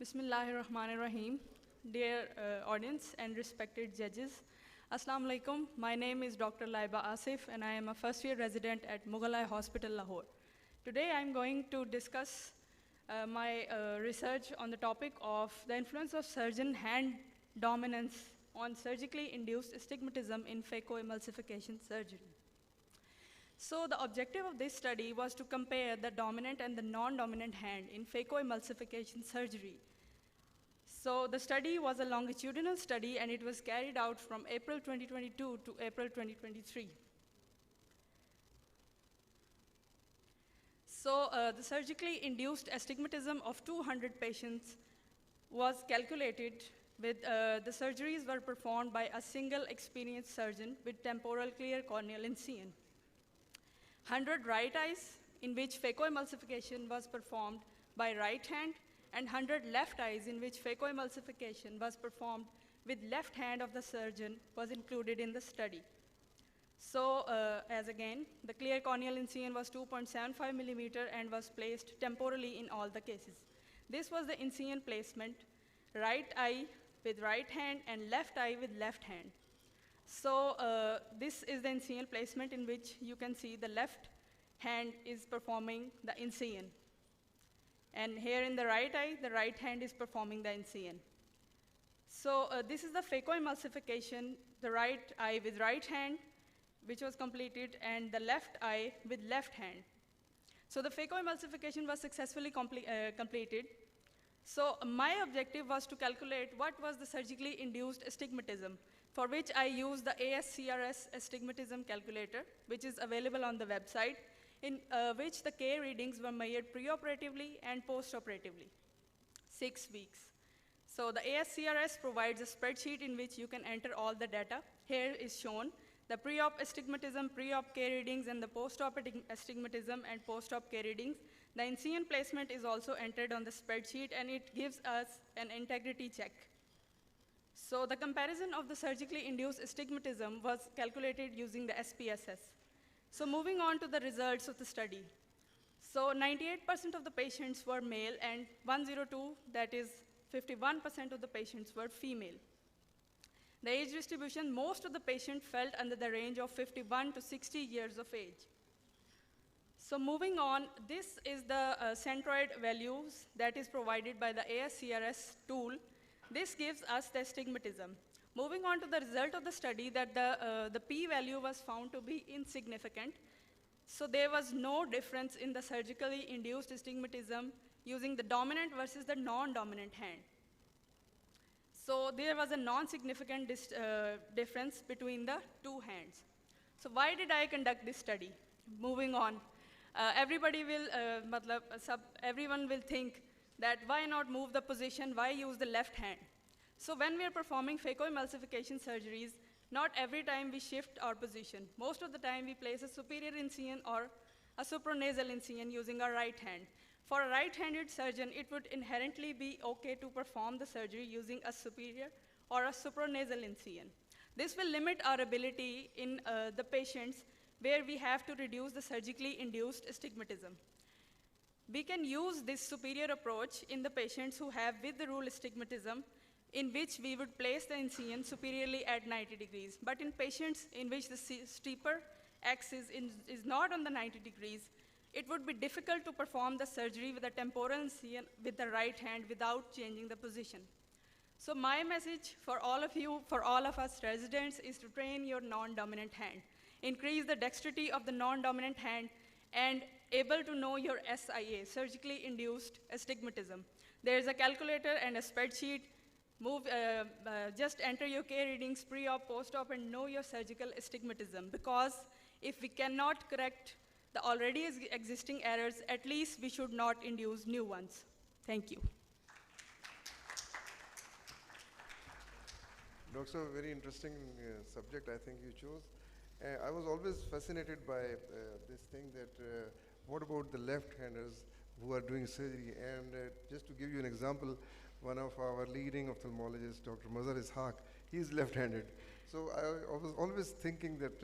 Bismillahirrahmanirrahim. Dear audience and respected judges, Assalamu alaikum. My name is Dr. Laiba Asif and I am a first year resident at Mughalai Hospital, Lahore. Today I'm going to discuss my research on the topic of the influence of surgeon hand dominance on surgically induced astigmatism in phacoemulsification surgery. So the objective of this study was to compare the dominant and the non-dominant hand in phacoemulsification surgery. So the study was a longitudinal study and it was carried out from April 2022 to April 2023. So the surgically induced astigmatism of 200 patients was calculated with the surgeries were performed by a single experienced surgeon with temporal clear corneal incision. 100 right eyes in which phacoemulsification was performed by right hand and 100 left eyes in which phacoemulsification was performed with left hand of the surgeon was included in the study. So as again, the clear corneal incision was 2.75 millimeter and was placed temporally in all the cases. This was the incision placement, right eye with right hand and left eye with left hand. So this is the incision placement in which you can see the left hand is performing the incision. And here in the right eye, the right hand is performing the incision. So this is the phacoemulsification, the right eye with right hand, which was completed, and the left eye with left hand. So the phacoemulsification was successfully completed. So my objective was to calculate what was the surgically induced astigmatism, for which I used the ASCRS astigmatism calculator, which is available on the website, in which the K readings were measured preoperatively and postoperatively, 6 weeks. So the ASCRS provides a spreadsheet in which you can enter all the data. Here is shown the pre-op astigmatism, pre-op K readings, and the post-op astigmatism and post-op K readings. The incision placement is also entered on the spreadsheet, and it gives us an integrity check. So the comparison of the surgically induced astigmatism was calculated using the SPSS. So moving on to the results of the study. So 98% of the patients were male and 102, that is 51% of the patients were female. The age distribution, most of the patients fell under the range of 51 to 60 years of age. So moving on, this is the centroid values that is provided by the ASCRS tool. This gives us the astigmatism. Moving on to the result of the study, that the p-value was found to be insignificant. So there was no difference in the surgically induced astigmatism using the dominant versus the non-dominant hand. So there was a non-significant difference between the two hands. So why did I conduct this study? Moving on, everyone will think that why not move the position, why use the left hand? So when we are performing phacoemulsification surgeries, not every time we shift our position. Most of the time we place a superior incision or a supranasal incision using our right hand. For a right-handed surgeon, it would inherently be okay to perform the surgery using a superior or a supranasal incision. This will limit our ability in the patients where we have to reduce the surgically induced astigmatism. We can use this superior approach in the patients who have with the rule astigmatism, in which we would place the incision superiorly at 90 degrees. But in patients in which the steeper axis is not on the 90 degrees, it would be difficult to perform the surgery with a temporal incision with the right hand without changing the position. So my message for all of you, for all of us residents, is to train your non-dominant hand. Increase the dexterity of the non-dominant hand and able to know your SIA, surgically induced astigmatism. There is a calculator and a spreadsheet. Just enter your K readings pre-op, post-op, and know your surgical astigmatism, because if we cannot correct the already existing errors, at least we should not induce new ones. Thank you. Doctor, very interesting subject I think you chose. I was always fascinated by this thing that what about the left-handers who are doing surgery? And just to give you an example, one of our leading ophthalmologists, Dr. Mazhar Ishaq, he's left-handed. So I was always thinking that,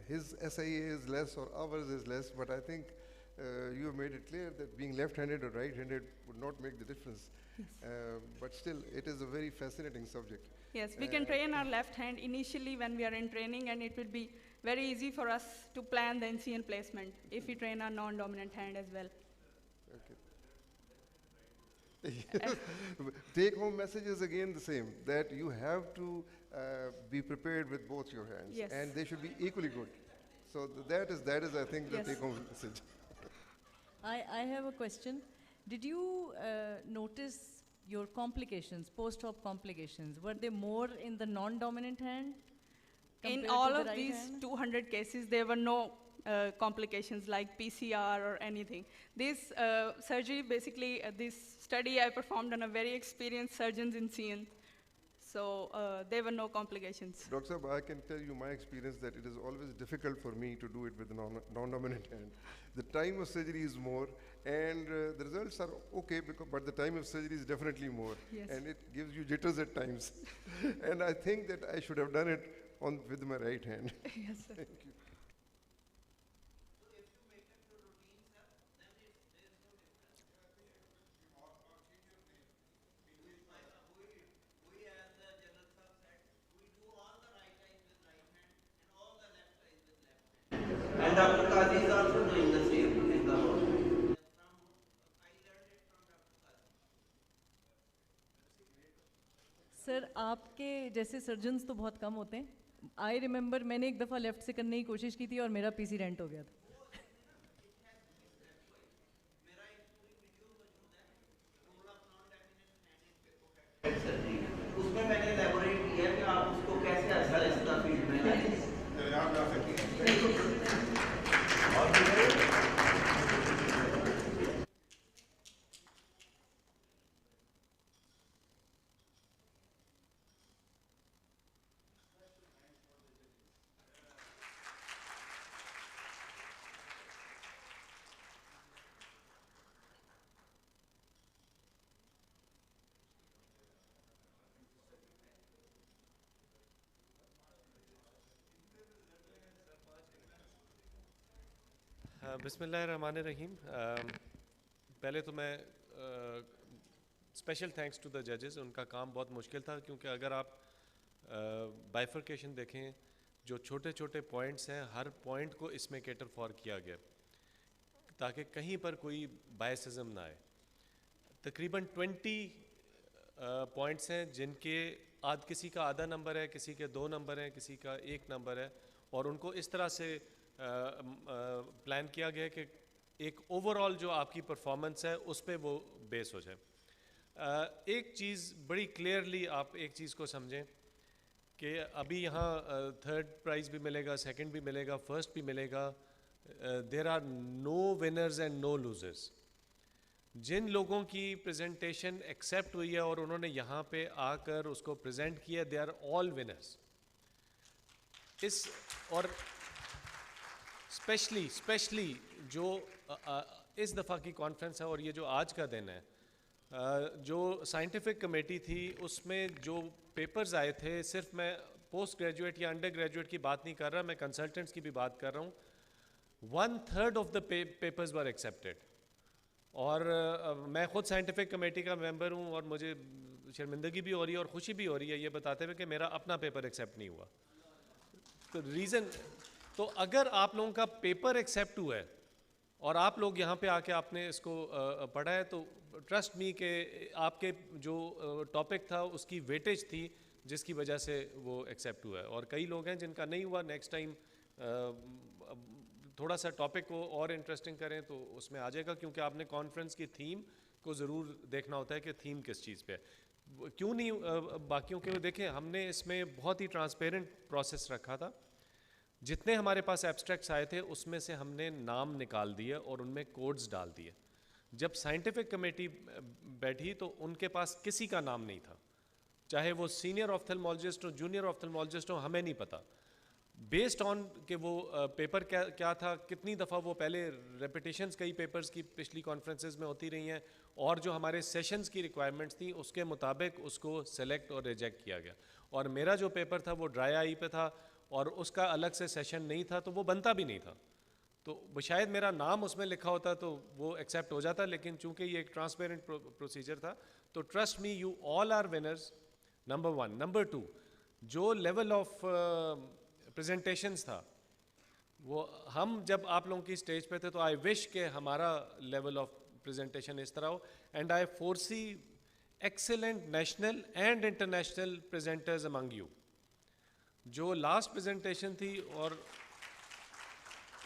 his SIA is less or ours is less, but I think you have made it clear that being left-handed or right-handed would not make the difference. But still, it is a very fascinating subject. Yes, we can train our left hand initially when we are in training, and it will be very easy for us to plan the NCN placement if we train our non-dominant hand as well. Take-home message is again the same, that you have to be prepared with both your hands, Yes. and they should be equally good. So that is, I think, the Yes. take-home message. I have a question. Did you notice your complications, post-op complications? Were they more in the non-dominant hand? In compared all to the of right these hand? 200 cases, there were no complications like PCR or anything. This surgery, basically, this study I performed on a very experienced surgeons in CN. So there were no complications. Dr. Saab, I can tell you my experience that it is always difficult for me to do it with the non-dominant hand. The time of surgery is more, and the results are okay, but the time of surgery is definitely more. Yes. And it gives you jitters at times. And I think that I should have done it with my right hand. Yes, sir. Thank you. And Dr. Qazi is also doing the same in the hall. Sir आपके जैसे surgeons तो बहुत कम होते हैं. I remember मैंने एक दफ़ा left से करने की कोशिश की थी और मेरा पीसी रेंट हो गया था. उसमें मैंने एलैबोरेट किया कि आप उसको कैसे अच्छा इसका फील्ड में लाएं. बिस्मिल्लाहिर्रहमानिर्रहीम. पहले तो मैं स्पेशल थैंक्स टू द जजेस. उनका काम बहुत मुश्किल था, क्योंकि अगर आप बाइफर्केशन देखें, जो छोटे छोटे पॉइंट्स हैं, हर पॉइंट को इसमें कैटर फॉर किया गया ताकि कहीं पर कोई बायसिज्म ना आए. तकरीबन 20 पॉइंट्स हैं जिनके किसी का आधा नंबर है, किसी के 2 नंबर हैं, किसी का 1 नंबर है, और उनको इस तरह से प्लान किया गया कि एक ओवरऑल जो आपकी परफॉर्मेंस है उस पे वो बेस हो जाए. एक चीज़ बड़ी क्लियरली आप एक चीज़ को समझें कि अभी यहाँ थर्ड प्राइज़ भी मिलेगा, सेकंड भी मिलेगा, फर्स्ट भी मिलेगा. There are no winners and no losers. जिन लोगों की प्रेजेंटेशन एक्सेप्ट हुई है और उन्होंने यहाँ पे आकर उसको प्रेजेंट किया, दे आर ऑल विनर्स. और स्पेशली जो इस दफ़ा की कॉन्फ्रेंस है और ये जो आज का दिन है, जो साइंटिफिक कमेटी थी उसमें जो पेपर्स आए थे, सिर्फ मैं पोस्ट ग्रेजुएट या अंडर ग्रेजुएट की बात नहीं कर रहा, मैं कंसल्टेंट्स की भी बात कर रहा हूँ. 1/3 of the papers were accepted. और मैं ख़ुद साइंटिफिक कमेटी का मेंबर हूँ और मुझे शर्मिंदगी भी हो रही है और खुशी भी हो रही है ये बताते हुए कि मेरा अपना पेपर एक्सेप्ट नहीं हुआ. तो रीज़न, तो अगर आप लोगों का पेपर एक्सेप्ट हुआ है और आप लोग यहाँ पे आके आपने इसको पढ़ा है, तो ट्रस्ट मी कि आपके जो टॉपिक था उसकी वेटेज थी जिसकी वजह से वो एक्सेप्ट हुआ है. और कई लोग हैं जिनका नहीं हुआ. नेक्स्ट टाइम थोड़ा सा टॉपिक को और इंटरेस्टिंग करें तो उसमें आ जाएगा, क्योंकि आपने कॉन्फ्रेंस की थीम को ज़रूर देखना होता है कि थीम किस चीज़ पे है. क्यों नहीं बाकियों के देखें, हमने इसमें बहुत ही ट्रांसपेरेंट प्रोसेस रखा था. जितने हमारे पास एब्स्ट्रैक्ट्स आए थे उसमें से हमने नाम निकाल दिए और उनमें कोड्स डाल दिए. जब साइंटिफिक कमेटी बैठी तो उनके पास किसी का नाम नहीं था, चाहे वो सीनियर ऑफ्थेल्मोलॉजिस्ट हो, जूनियर ऑफ्थेल्मोलॉजिस्ट हो, हमें नहीं पता. बेस्ड ऑन कि वो पेपर क्या था, कितनी दफ़ा वो पहले रेपिटेशंस कई पेपर्स की पिछली कॉन्फ्रेंसेस में होती रही हैं, और जो हमारे सेशंस की रिक्वायरमेंट्स थी उसके मुताबिक उसको सेलेक्ट और रिजेक्ट किया गया. और मेरा जो पेपर था वो ड्राई आई पे था और उसका अलग से सेशन नहीं था, तो वो बनता भी नहीं था. तो शायद मेरा नाम उसमें लिखा होता तो वो एक्सेप्ट हो जाता, लेकिन चूंकि ये एक ट्रांसपेरेंट प्रोसीजर था, तो trust me, you all are winners, number 1। Number 2, जो लेवल ऑफ प्रेजेंटेशंस था, वो हम जब आप लोगों की स्टेज पे थे तो आई विश के हमारा लेवल ऑफ प्रेजेंटेशन इस तरह हो, and I foresee excellent national and international presenters among you। जो लास्ट प्रेजेंटेशन थी और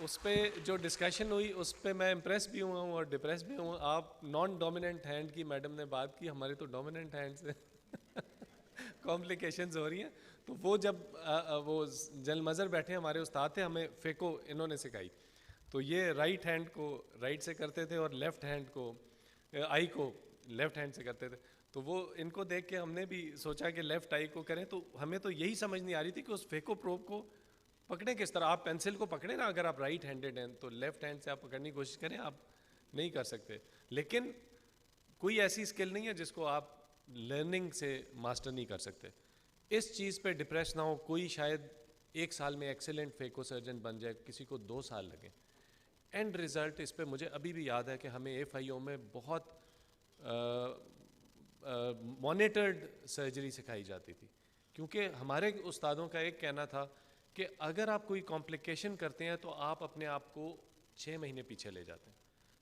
उस पे जो डिस्कशन हुई, उस पे मैं इम्प्रेस भी हुआ हूँ और डिप्रेस भी हूँ। आप नॉन डोमिनेंट हैंड की मैडम ने बात की, हमारे तो डोमिनेंट हैंड से कॉम्प्लिकेशंस हो रही हैं। तो वो जब वो जनरल मज़र बैठे हमारे उस्ताद थे, हमें फ़ेको इन्होंने सिखाई, तो ये राइट हैंड को राइट से करते थे और लेफ़्ट हैंड को आई को लेफ़्ट हैंड से करते थे। तो वो इनको देख के हमने भी सोचा कि लेफ़्ट आई को करें, तो हमें तो यही समझ नहीं आ रही थी कि उस फ़ेको प्रोब को पकड़ें किस तरह। आप पेंसिल को पकड़ें ना, अगर आप राइट हैंडेड हैं तो लेफ़्ट हैंड से आप पकड़ने की कोशिश करें, आप नहीं कर सकते। लेकिन कोई ऐसी स्किल नहीं है जिसको आप लर्निंग से मास्टर नहीं कर सकते। इस चीज़ पे डिप्रेस ना हो। कोई शायद 1 साल में एक्सेलेंट फ़ेको सर्जन बन जाए, किसी को 2 साल लगे। एंड रिज़ल्ट इस पे मुझे अभी भी याद है कि हमें FIO में बहुत मॉनिटर्ड सर्जरी सिखाई जाती थी, क्योंकि हमारे उस्तादों का एक कहना था कि अगर आप कोई कॉम्प्लिकेशन करते हैं तो आप अपने आप को 6 महीने पीछे ले जाते हैं।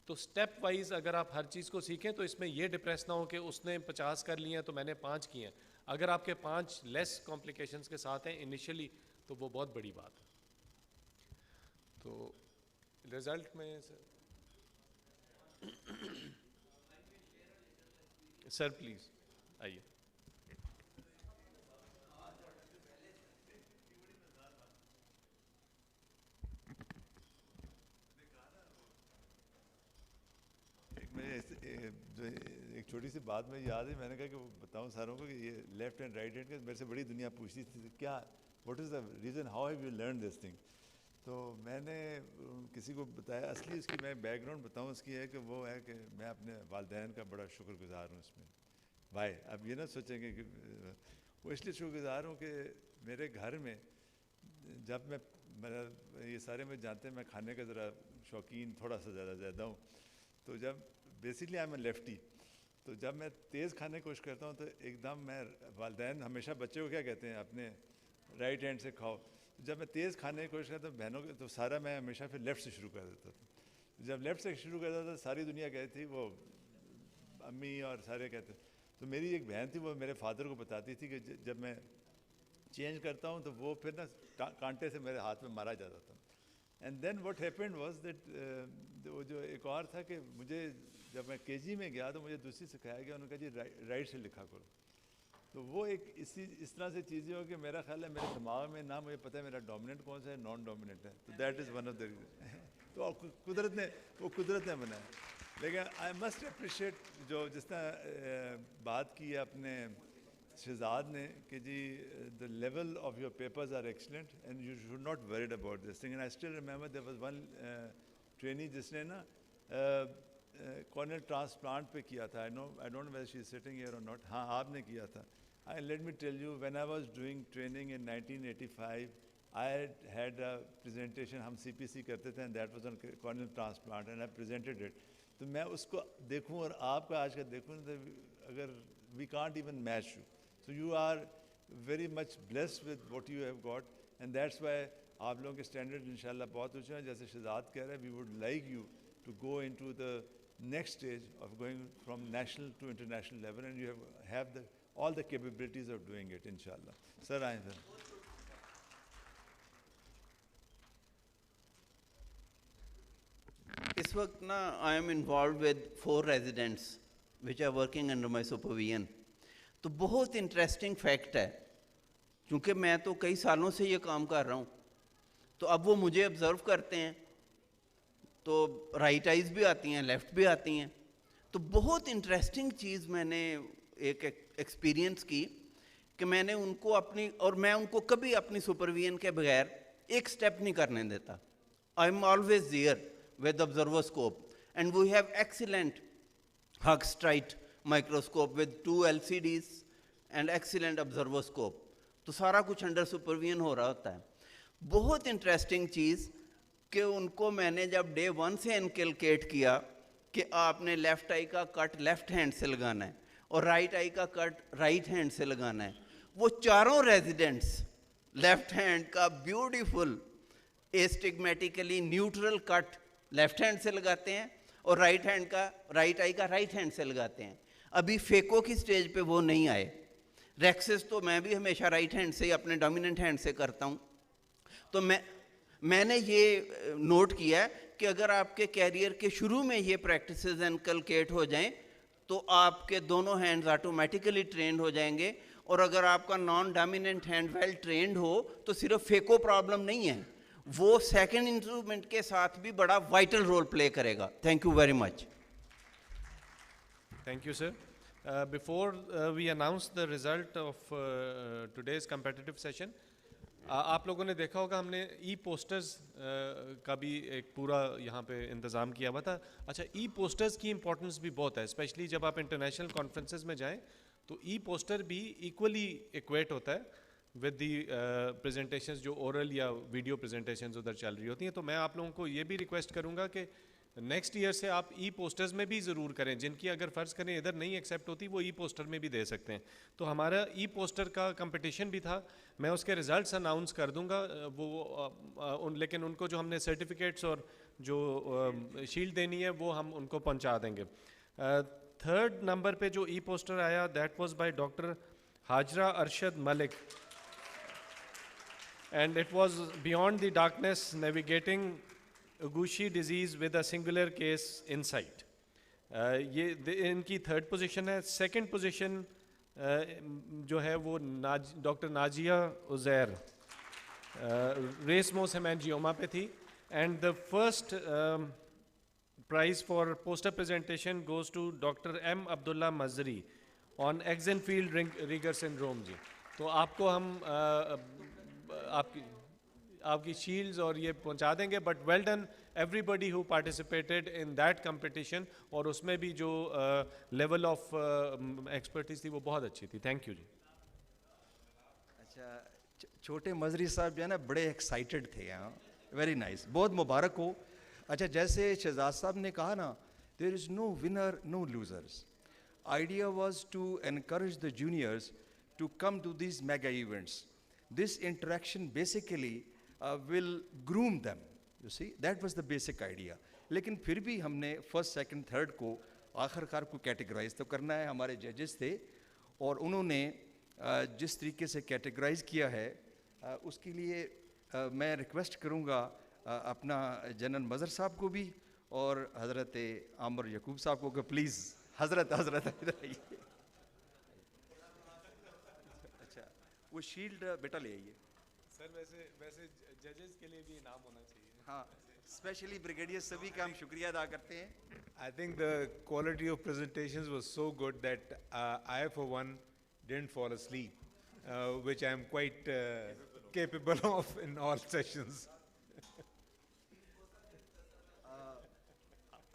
तो स्टेप वाइज अगर आप हर चीज़ को सीखें तो इसमें ये डिप्रेस ना हो कि उसने 50 कर लिए हैं तो मैंने 5 किए हैं। अगर आपके 5 लेस कॉम्प्लिकेशंस के साथ हैं इनिशियली, तो वो बहुत बड़ी बात है। तो रिज़ल्ट में सर प्लीज़ आइए। जो एक छोटी सी बात में याद है, मैंने कहा कि वो बताऊं सारों को कि ये लेफ्ट हैंड राइट हैंड का मेरे से बड़ी दुनिया पूछती थी क्या, what is the reason, how have you learn this thing. तो मैंने किसी को बताया, असली उसकी मैं बैकग्राउंड बताऊं उसकी है कि वो है कि मैं अपने वालिदैन का बड़ा शुक्रगुजार हूँ इसमें। भाई अब ये ना सोचेंगे कि वो इसलिए शुक्रगुजार हूँ कि मेरे घर में जब मैं ये सारे में जानते हैं मैं खाने का ज़रा शौकीन थोड़ा सा ज़्यादा हूँ, तो जब basically I am a lefty, तो जब मैं तेज़ खाने की कोशिश करता हूँ तो एकदम मैं, वालिदैन हमेशा बच्चे को क्या कहते हैं, अपने राइट हैंड से खाओ। जब मैं तेज़ खाने की कोशिश करता हूँ बहनों के, तो सारा मैं हमेशा फिर लेफ़्ट से शुरू कर देता था। जब लेफ़्ट से शुरू करता था सारी दुनिया कहती थी, वो अम्मी और सारे कहते। तो मेरी एक बहन थी, वो मेरे फादर को बताती थी कि जब मैं चेंज करता हूँ तो वो फिर ना कांटे से मेरे हाथ में मारा जाता था। And then what happened was that, वो जो एक और था कि मुझे जब मैं KG में गया तो मुझे दूसरी सिखाया गया, उन्होंने कहा जी राइट से लिखा करो। तो वो एक इस तरह से चीज़ें हो कि मेरा ख्याल है मेरे दिमाग में ना मुझे पता है मेरा डोमिनेंट कौन सा है, नॉन डोमिनेंट है। तो that is one of the reason. तो कुदरत ने बनाया। लेकिन आई मस्ट अप्रिशिएट जो जिस तरह बात की है अपने शहजाद ने कि जी the level of your papers are excellent and you should not worried about this thing. And I still remember there was one trainee जिसने ना कॉर्नियल ट्रांसप्लांट पे किया था। I don't know whether she is sitting here और not. हाँ, आपने किया था। Let me tell you, when I was doing training in 1985 I had a presentation, हम CPC करते थे and that was on corneal transplant and I presented it. तो मैं उसको देखूं और आपका आज का देखूं तो अगर we can't even match you, so you are very much blessed with what you have got and that's why आप लोगों के स्टैंडर्ड इंशाल्लाह बहुत ऊंचे हैं। जैसे शहजाद कह रहे हैं, we would like you to go into the next stage of going from national to international level, and you have all the capabilities of doing it, inshallah. Sir, I am. इस वक्त ना I am involve with 4 residents which are working under my supervision। तो बहुत interesting fact है, क्योंकि मैं तो कई सालों से ये काम कर रहा हूँ, तो अब वो मुझे ऑब्ज़र्व करते हैं, तो राइट आइज़ भी आती हैं, लेफ़्ट भी आती हैं। तो बहुत इंटरेस्टिंग चीज़ मैंने एक एक्सपीरियंस की कि मैंने उनको अपनी, और मैं उनको कभी अपनी सुपरविजन के बगैर एक स्टेप नहीं करने देता। I am always there with observoscope, and we have excellent Hugstrite microscope with 2 LCDs and excellent observoscope। तो सारा कुछ अंडर सुपरविजन हो रहा होता है। बहुत इंटरेस्टिंग चीज़, कि उनको मैंने जब डे 1 से इनकलकेट किया कि आपने लेफ़्ट आई का कट लेफ़्ट हैंड से लगाना है और राइट आई का कट राइट हैंड से लगाना है, वो चारों रेजिडेंट्स लेफ़्ट हैंड का beautiful astigmatically neutral cut left hand से लगाते हैं और राइट हैंड का राइट आई का राइट हैंड से लगाते हैं। अभी फेको की स्टेज पे वो नहीं आए। रेक्सेस तो मैं भी हमेशा राइट हैंड से अपने डोमिनेंट हैंड से करता हूँ। तो मैंने ये नोट किया है कि अगर आपके कैरियर के शुरू में ये प्रैक्टिसेस इनकलकेट हो जाएं तो आपके दोनों हैंड्स ऑटोमेटिकली ट्रेंड हो जाएंगे। और अगर आपका non dominant hand well trained हो तो सिर्फ फेको प्रॉब्लम नहीं है, वो सेकंड इंस्ट्रूमेंट के साथ भी बड़ा वाइटल रोल प्ले करेगा। Thank you very much. Thank you, sir. Before we announce the result of today's competitive session, आप लोगों ने देखा होगा हमने ई पोस्टर्स का भी एक पूरा यहाँ पे इंतज़ाम किया हुआ था। अच्छा, ई पोस्टर्स की इम्पोर्टेंस भी बहुत है, स्पेशली जब आप इंटरनेशनल कॉन्फ्रेंसेस में जाएं तो ई पोस्टर भी इक्वली इक्वेट होता है विद दी प्रेजेंटेशंस जो ओरल या वीडियो प्रेजेंटेशंस उधर चल रही होती हैं। तो मैं आप लोगों को ये भी रिक्वेस्ट करूँगा कि नेक्स्ट ईयर से आप ई पोस्टर्स में भी ज़रूर करें, जिनकी अगर फ़र्ज़ करें इधर नहीं एक्सेप्ट होती वो ई पोस्टर में भी दे सकते हैं। तो हमारा ई पोस्टर का कंपटीशन भी था, मैं उसके रिज़ल्ट्स अनाउंस कर दूंगा। लेकिन उनको जो हमने सर्टिफिकेट्स और जो शील्ड देनी है वो हम उनको पहुंचा देंगे। थर्ड नंबर पे जो ई पोस्टर आया that was by doctor Hajra Arshad Malik and it was beyond the darkness navigating Gaucher disease with a singular case insight. ये इनकी थर्ड पोजीशन है। सेकंड पोजीशन जो है वो doctor Nazia Uzair racemose haemangioma पे थी। And the first prize for poster presentation goes to doctor M Abdullah Mazari on Axenfeld Rieger syndrome जी। तो आपको हम आपकी शील्ड्स और ये पहुंचा देंगे। But well done everybody who participated in that competition, और उसमें भी जो लेवल ऑफ एक्सपर्टीज थी वो बहुत अच्छी थी। थैंक यू जी। अच्छा, छोटे मजरी साहब जो है ना बड़े एक्साइटेड थे यहाँ, वेरी नाइस, बहुत मुबारक हो। अच्छा, जैसे शहजाद साहब ने कहा ना, there is no winner no losers. Idea was to encourage the juniors to come to this mega events. This interaction basically will groom them, you see, that was the basic idea। लेकिन फिर भी हमने first second third को आखिरकार को categorise तो करना है। हमारे जजेस थे और उन्होंने जिस तरीके से कैटेगराइज किया है उसके लिए मैं रिक्वेस्ट करूँगा अपना जनरल मज़र साहब को भी और हज़रत आमर यकूब साहब को कि प्लीज़ हज़रत इधर आइए। अच्छा, वो शील्ड बेटा ले आइए। सर वैसे जजेस के लिए भी इनाम होना चाहिए। हाँ, स्पेशली ब्रिगेडियर सभी का हम शुक्रिया अदा करते हैं। I think the quality of presentations was so good that I, for one, didn't fall asleep, which I am quite capable of in all sessions.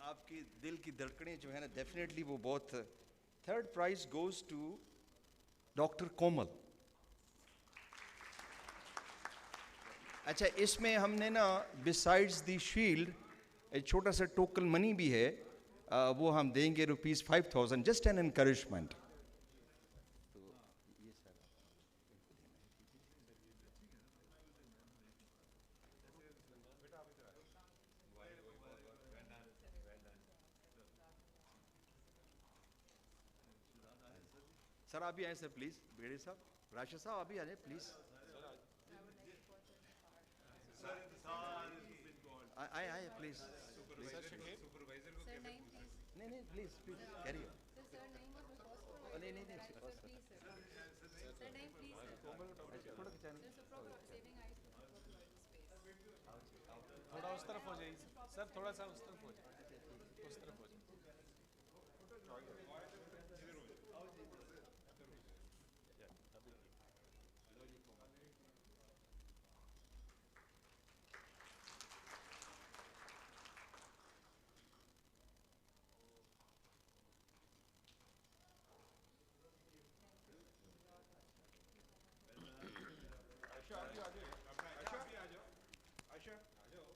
आपकी दिल की धड़कनें जो है ना, डेफिनेटली वो बहुत। Third prize goes to doctor Komal. अच्छा, इसमें हमने ना बिसाइड्स दी शील्ड एक छोटा सा टोकन मनी भी है, वो हम देंगे ₹5000, जस्ट एन एनकरेजमेंट। सर आप भी आए सर प्लीज, ब्रिगेडियर साहब, राशिद साहब आप भी आ जाए प्लीज। आए प्लीज। नहीं प्लीज कैरी। नहीं थोड़ा उस तरफ हो जाइए सर, थोड़ा सा उस तरफ हो जाए, उस तरफ हो जाए।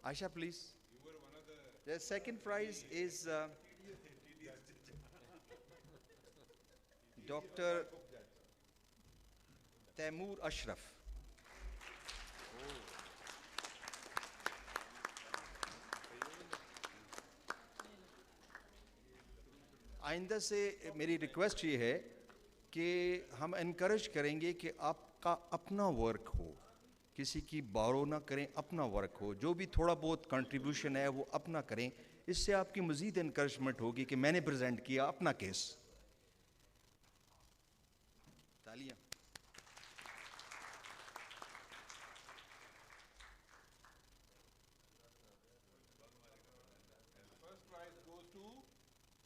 Aisha, please. The second prize is Dr. Taimur Ashraf. आइंदा से मेरी रिक्वेस्ट ये है कि हम इनकरेज करेंगे कि आपका अपना वर्क हो, किसी की बारो ना करें, अपना वर्क हो, जो भी थोड़ा बहुत कंट्रीब्यूशन है वो अपना करें। इससे आपकी मज़ीद इनकरेजमेंट होगी कि मैंने प्रेजेंट किया अपना केस। तालियां।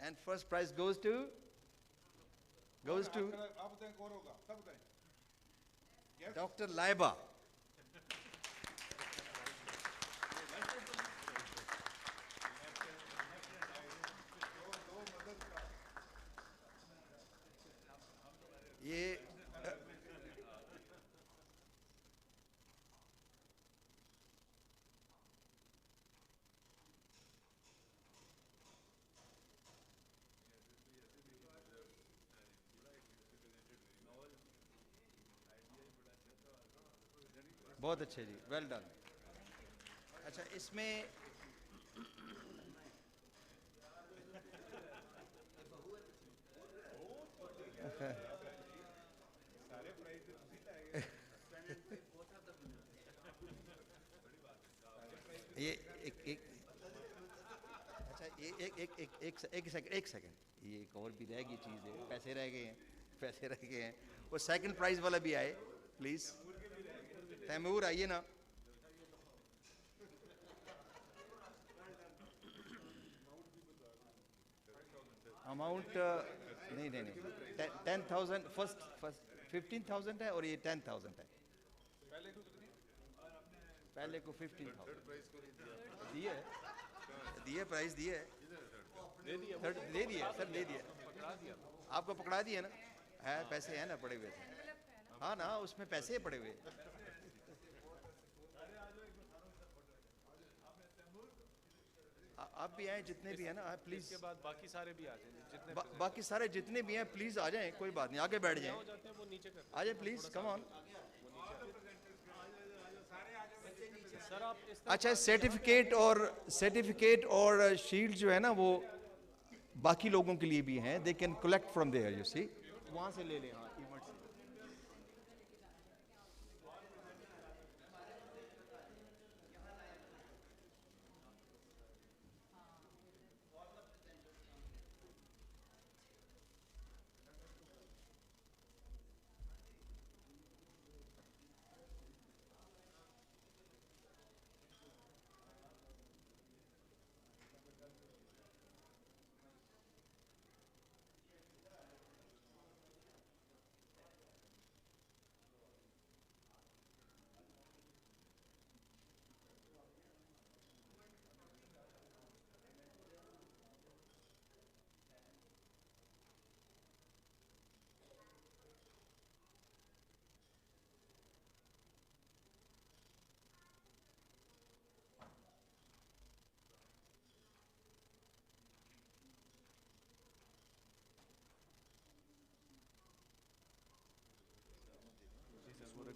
And first prize goes to Dr. Laiba. ये बहुत अच्छे जी, वेल डन। अच्छा, इसमें ये एक सेकंड, ये एक और भी रह गई चीज़ है, पैसे रह गए हैं, वो सेकंड प्राइज वाला भी आए प्लीज़। तैमूर आइए ना। अमाउंट नहीं 10,000 फर्स्ट 15,000 है और ये 10,000 है। पहले को 15,000 दिए प्राइस दिए सर, दे दिए आपको पकड़ा दिए ना, है पैसे हैं ना पड़े हुए। हाँ ना, उसमें पैसे पड़े हुए। आप भी आए, जितने भी हैं ना आप प्लीज। इसके बाद बाकी सारे भी आ जाएं, जितने बाकी सारे जितने भी हैं प्लीज आ जाएं, कोई बात नहीं, आगे बैठ जाएं, वो नीचे कर आ जाए प्लीज, कम ऑन। सर आप इस अच्छा, सर्टिफिकेट और शील्ड जो है ना वो बाकी लोगों के लिए भी हैं, they can collect from there, you see, वहां से ले लें। हाँ, इवेंट से।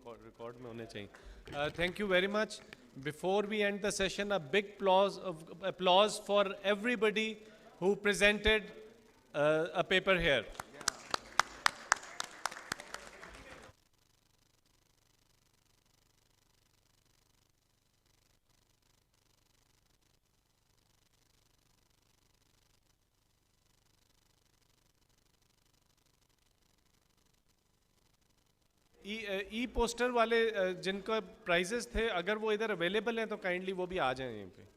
रिकॉर्ड में होने चाहिए। Thank you very much. Before we end the session, a big applause for everybody who presented a paper here. E poster वाले जिनका प्राइजेस थे, अगर वो इधर अवेलेबल हैं तो काइंडली वो भी आ जाएं यहीं पे।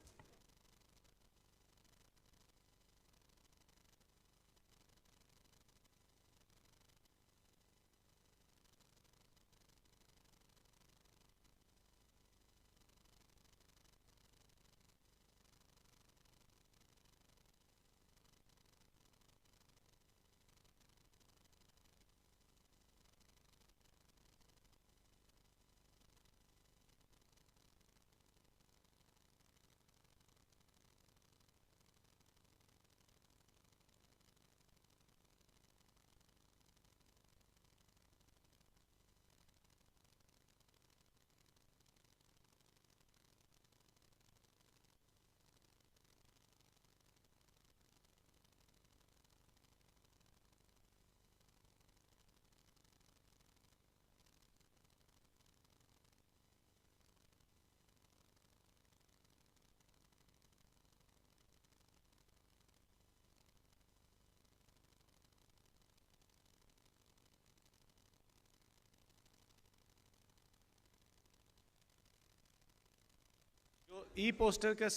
तो ई पोस्टर का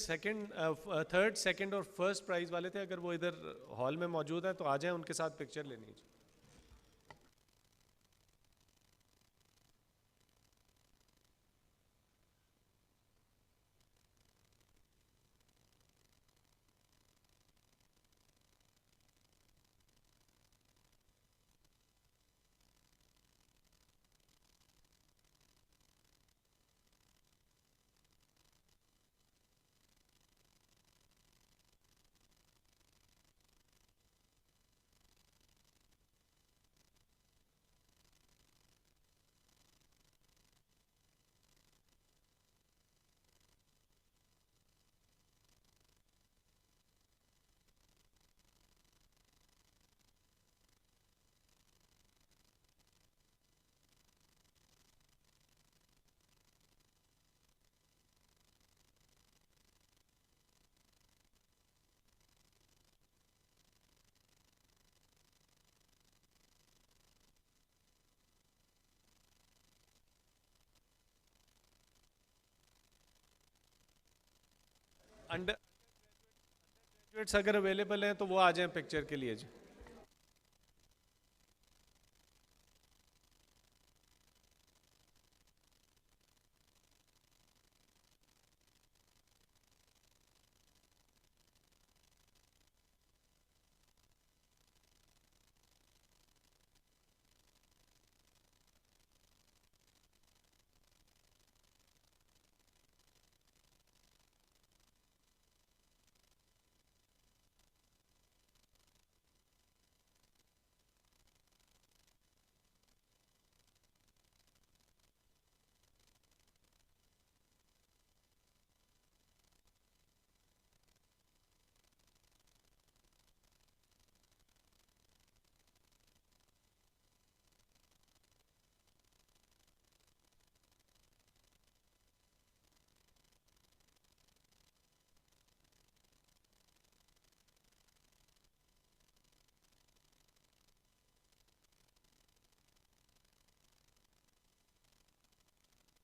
थर्ड, सेकंड और फर्स्ट प्राइज वाले थे, अगर वो इधर हॉल में मौजूद हैं तो आ जाएं, उनके साथ पिक्चर लेनी है। अंडर ग्रेजुएट्स अगर अवेलेबल हैं तो वो आ जाएं पिक्चर के लिए जी।